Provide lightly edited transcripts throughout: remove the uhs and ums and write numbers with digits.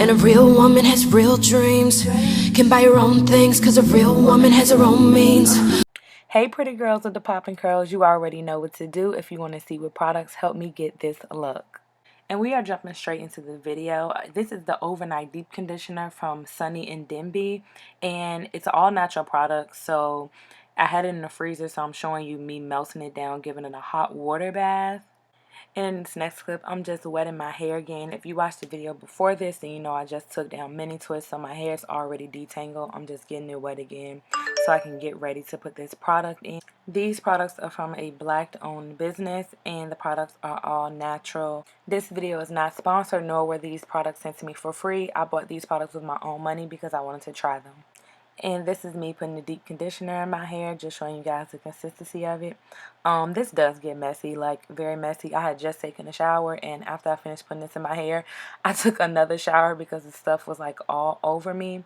And a real woman has real dreams. Can buy her own things, cause a real woman has her own means. Hey pretty girls with the poppin' curls, you already know what to do if you want to see what products help me get this look. And we are jumping straight into the video. This is the overnight deep conditioner from Sunny and Denby, and it's all natural products. So I had it in the freezer, so I'm showing you me melting it down, giving it a hot water bath. And in this next clip, I'm just wetting my hair again. If you watched the video before this, then you know I just took down mini twists, so my hair is already detangled. I'm just getting it wet again so I can get ready to put this product in. These products are from a black-owned business, and the products are all natural. This video is not sponsored, nor were these products sent to me for free. I bought these products with my own money because I wanted to try them. And this is me putting the deep conditioner in my hair, just showing you guys the consistency of it. This does get messy, like very messy. I had just taken a shower, and after I finished putting this in my hair, I took another shower because the stuff was like all over me.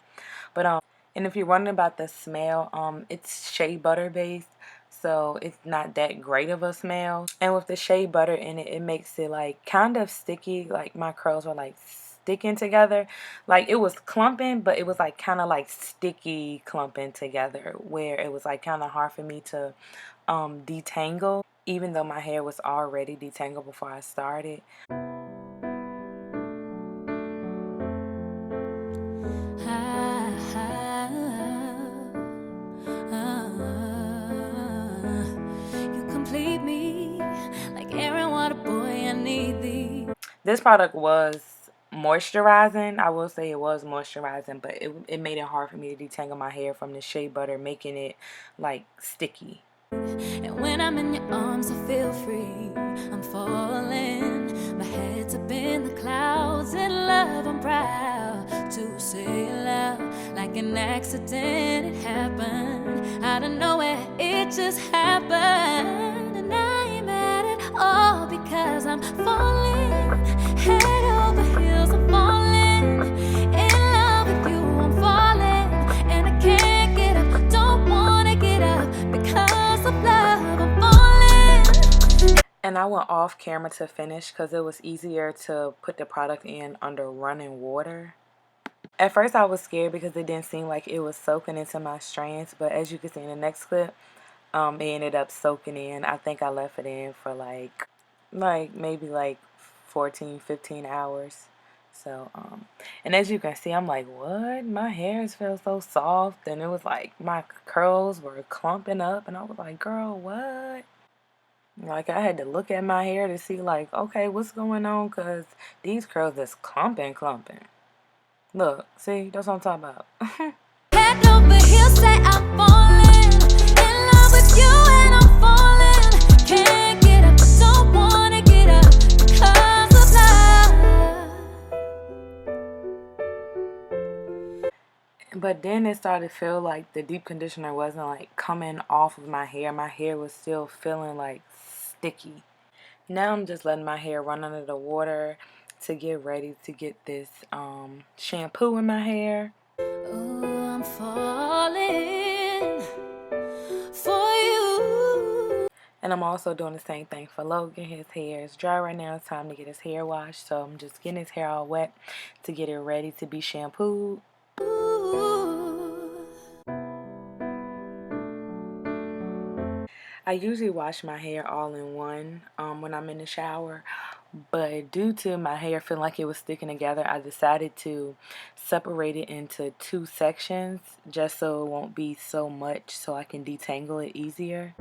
But and if you're wondering about the smell, it's shea butter based, so it's not that great of a smell. And with the shea butter in it, it makes it like kind of sticky. Like my curls were like sticking together. Like it was clumping, but it was like kind of like sticky clumping together, where it was like kind of hard for me to detangle, even though my hair was already detangled before I started. This product was moisturizing. I will say it was moisturizing, but it made it hard for me to detangle my hair from the shea butter, making it like sticky. And when I'm in your arms, I feel free. I'm falling. My head's up in the clouds. In love, I'm proud to say it loud. Like an accident, it happened. Out of nowhere, it just happened. And I ain't mad at all because I'm falling. Head over heels, I'm falling. In love with you, I'm falling. And I can't get up, don't wanna get up because of love, I'm falling. And I went off camera to finish because it was easier to put the product in under running water. At first I was scared because it didn't seem like it was soaking into my strands, but as you can see in the next clip, it ended up soaking in. I think I left it in for like maybe 14-15 hours. So and as you can see, I'm like, what? My hairs feel so soft, and it was like my curls were clumping up, and I was like, girl, what? Like I had to look at my hair to see like, okay, what's going on, because these curls is clumping. Look, see, that's what I'm talking about. Head over heels, say I'm falling. In love with you and I'm falling. Can't get up, don't wanna get up because of love. But then it started to feel like the deep conditioner wasn't like coming off of my hair. My hair was still feeling like sticky. Now I'm just letting my hair run under the water to get ready to get this shampoo in my hair. Oh, I'm falling for you. And I'm also doing the same thing for Logan. His hair is dry right now. It's time to get his hair washed. So I'm just getting his hair all wet to get it ready to be shampooed. I usually wash my hair all in one when I'm in the shower, but due to my hair feeling like it was sticking together, I decided to separate it into 2 sections just so it won't be so much, so I can detangle it easier.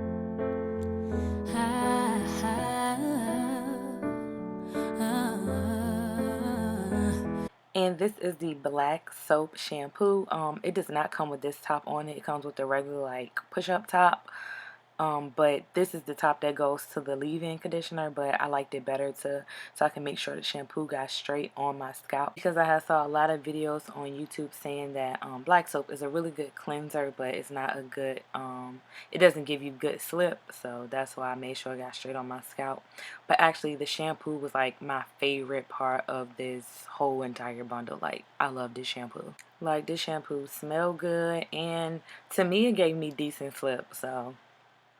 And this is the black soap shampoo. It does not come with this top on it. It comes with the regular like push-up top. But this is the top that goes to the leave-in conditioner, but I liked it better so I can make sure the shampoo got straight on my scalp, because I saw a lot of videos on YouTube saying that black soap is a really good cleanser, but it's not a good it doesn't give you good slip, so that's why I made sure it got straight on my scalp. But actually the shampoo was like my favorite part of this whole entire bundle. Like I love this shampoo. Like this shampoo smelled good, and to me it gave me decent slip, so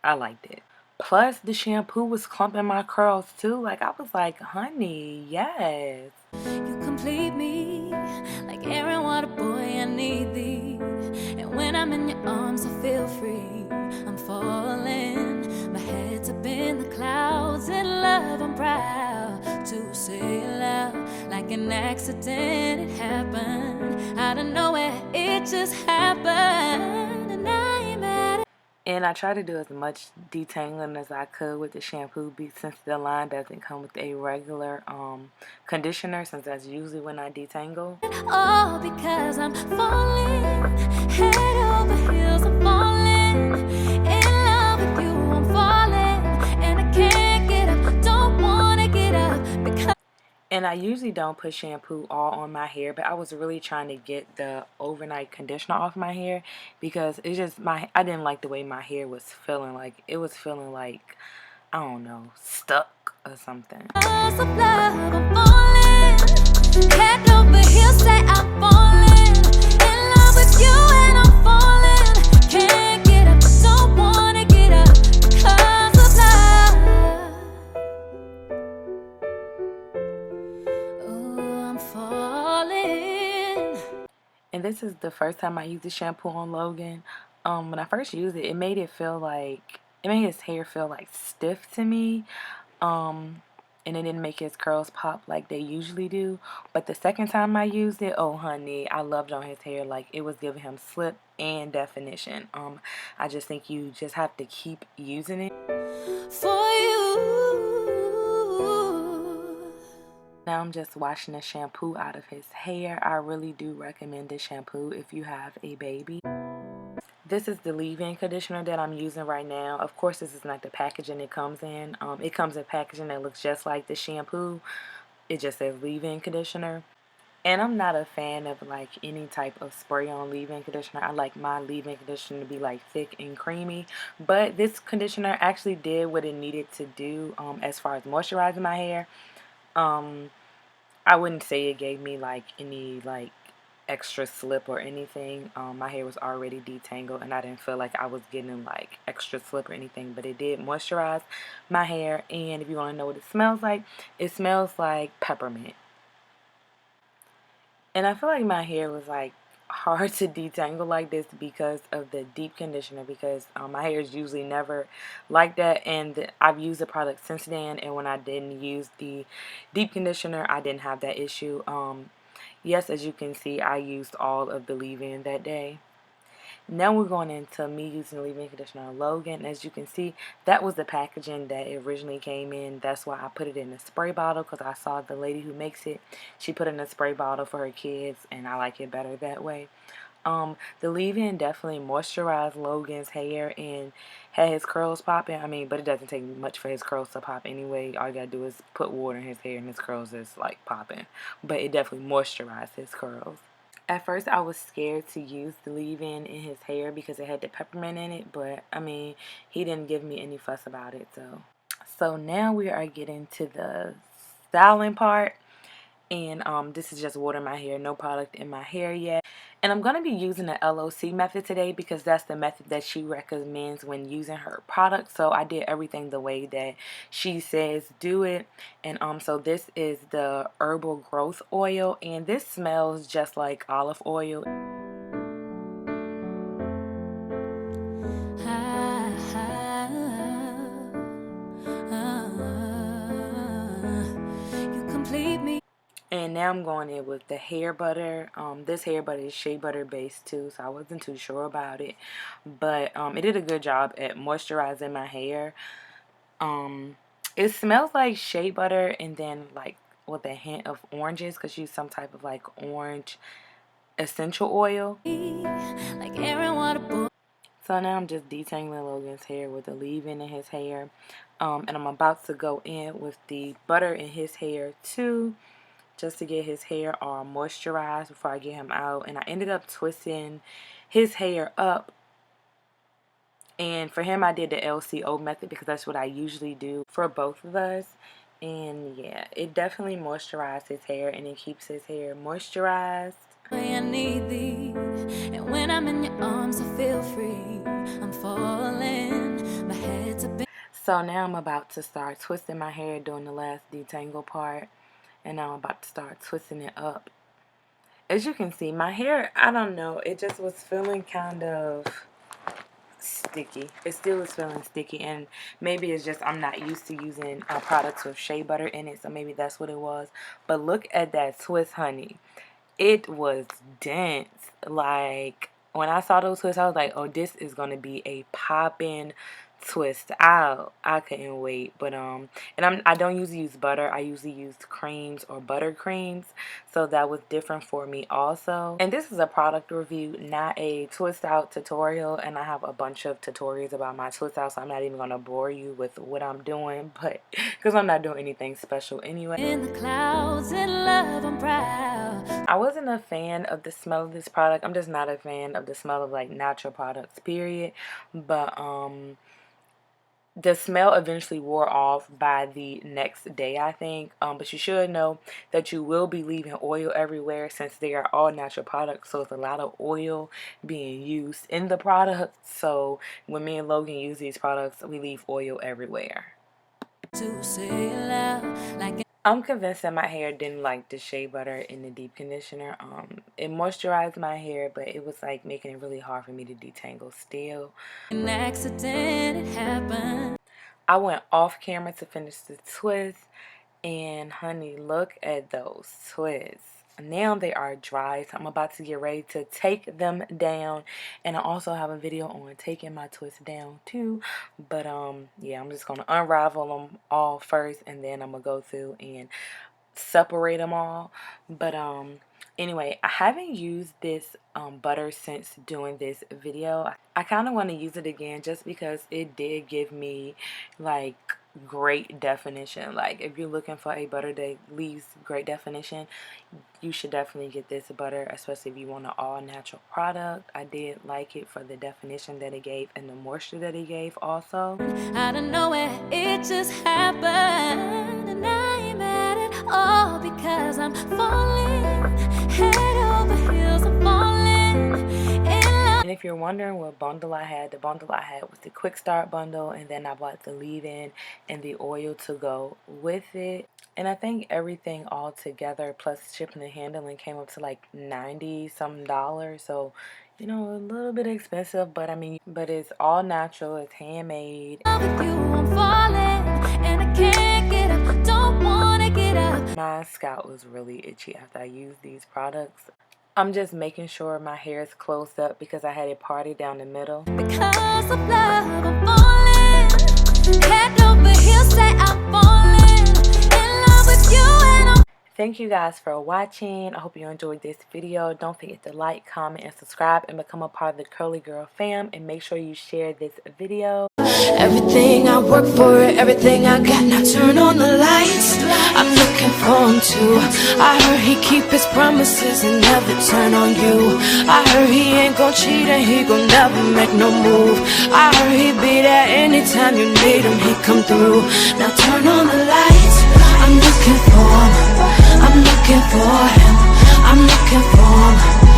I liked it. Plus, the shampoo was clumping my curls too. Like, I was like, honey, yes. You complete me I'm in your arms, I feel free. I'm falling. My head's up in the clouds. In love, I'm proud to say it loud. Like an accident, it happened. Out of nowhere, it just happened. And I ain't mad. And I try to do as much detangling as I could with the shampoo since the line doesn't come with a regular conditioner, since that's usually when I detangle. All because I'm falling, head over heels, I'm falling. In love with you, I'm falling. And I can't get up, don't wanna get up because And I usually don't put shampoo all on my hair, but I was really trying to get the overnight conditioner off my hair because it's just I didn't like the way my hair was feeling. Like it was feeling like, I don't know, stuck or something. of love, I'm falling. Head over heels, say I'm falling. In love with you and I'm falling. Can't get up, don't wanna get up because of love. Oh, I'm falling. And this is the first time I used the shampoo on Logan. When I first used it, it made his hair feel like stiff to me. And it didn't make his curls pop like they usually do. But the second time I used it, oh honey, I loved on his hair. Like it was giving him slip and definition. I just think you just have to keep using it For you. Now I'm just washing the shampoo out of his hair. I really do recommend this shampoo if you have a baby. This is the leave-in conditioner that I'm using right now. Of course, this is not the packaging it comes in. It comes in packaging that looks just like the shampoo. It just says leave-in conditioner. And I'm not a fan of like any type of spray-on leave-in conditioner. I like my leave-in conditioner to be like thick and creamy. But this conditioner actually did what it needed to do as far as moisturizing my hair. I wouldn't say it gave me like any like extra slip or anything. My hair was already detangled and I didn't feel like I was getting like extra slip or anything, but it did moisturize my hair. And if you want to know what it smells like peppermint. And I feel like my hair was like hard to detangle like this because of the deep conditioner, because my hair is usually never like that, and I've used the product since then, and when I didn't use the deep conditioner I didn't have that issue. Yes, as you can see, I used all of the leave-in that day. Now we're going into me using the leave-in conditioner on Logan. As you can see, that was the packaging that it originally came in. That's why I put it in a spray bottle, because I saw the lady who makes it, she put it in a spray bottle for her kids, and I like it better that way. The leave-in definitely moisturized Logan's hair and had his curls popping. I mean, but it doesn't take much for his curls to pop anyway. All you gotta do is put water in his hair and his curls is like popping. But it definitely moisturized his curls. At first, I was scared to use the leave-in in his hair because it had the peppermint in it, but I mean, he didn't give me any fuss about it. So now we are getting to the styling part, and this is just water in my hair, no product in my hair yet. And I'm going to be using the LOC method today because that's the method that she recommends when using her product. So I did everything the way that she says do it. And so this is the herbal growth oil, and this smells just like olive oil. You complete me. And now I'm going in with the hair butter. This hair butter is shea butter based too, so I wasn't too sure about it. But it did a good job at moisturizing my hair. It smells like shea butter and then like with a hint of oranges, because you use some type of like orange essential oil. Like Aaron water. So now I'm just detangling Logan's hair with the leave-in in his hair. And I'm about to go in with the butter in his hair too, just to get his hair all moisturized before I get him out. And I ended up twisting his hair up. And for him, I did the LCO method because that's what I usually do for both of us. And yeah, it definitely moisturized his hair, and it keeps his hair moisturized. I need thee, and when I'm in your arms, I feel free. I'm falling, my head's a bit. So now I'm about to start twisting my hair, doing the last detangle part, and now I'm about to start twisting it up. As you can see, my hair, I don't know, it just was feeling kind of sticky. It still is feeling sticky, and maybe it's just I'm not used to using products with shea butter in it, so maybe that's what it was. But look at that twist, honey. It was dense. Like, when I saw those twists, I was like, oh, this is gonna be a poppin' twist out. I couldn't wait. But and I don't usually use butter. I usually use creams or butter creams, so that was different for me also. And this is a product review, not a twist out tutorial, and I have a bunch of tutorials about my twist out, so I'm not even gonna bore you with what I'm doing, but because I'm not doing anything special anyway. In the clouds, in love, I'm proud. I wasn't a fan of the smell of this product. I'm just not a fan of the smell of like natural products, period. But the smell eventually wore off by the next day, I think. But you should know that you will be leaving oil everywhere, since they are all natural products. So it's a lot of oil being used in the product. So when me and Logan use these products, we leave oil everywhere. To say it loud, like I'm convinced that my hair didn't like the shea butter in the deep conditioner. It moisturized my hair, but it was like making it really hard for me to detangle still. an accident, it happened. I went off camera to finish the twist, and honey, look at those twists. Now they are dry, so I'm about to get ready to take them down, and I also have a video on taking my twists down too. But yeah, I'm just gonna unravel them all first, and then I'm gonna go through and separate them all. But anyway, I haven't used this butter since doing this video. I kind of want to use it again just because it did give me like great definition. Like, if you're looking for a butter that leaves great definition, you should definitely get this butter, especially if you want an all natural product. I did like it for the definition that it gave and the moisture that it gave also. Out of nowhere, it just happened, and I ain't mad at all because I'm falling head over heels. I'm falling in love. And if you're wondering what bundle I had, the bundle I had was the quick start bundle, and then I bought the leave-in and the oil to go with it. And I think everything all together plus shipping and handling came up to like $90 some. So, you know, a little bit expensive, but I mean, but it's all natural, it's handmade. With you, I'm falling, and I can't get up, don't wanna get up. My scalp was really itchy after I used these products. I'm just making sure my hair is closed up because I had it parted down the middle. Because of love, I'm falling head over heels, say I'm falling in love with you, and I'm Thank you guys for watching. I hope you enjoyed this video. Don't forget to like, comment, and subscribe, and become a part of the Curly Girl fam. And make sure you share this video. Everything I work for, everything I got. Now turn on the lights, I'm looking for him too. I heard he keep his promises and never turn on you. I heard he ain't gon' cheat and he gon' never make no move. I heard he be there anytime you need him, he come through. Now turn on the lights, I'm looking for him, I'm looking for him, I'm looking for him.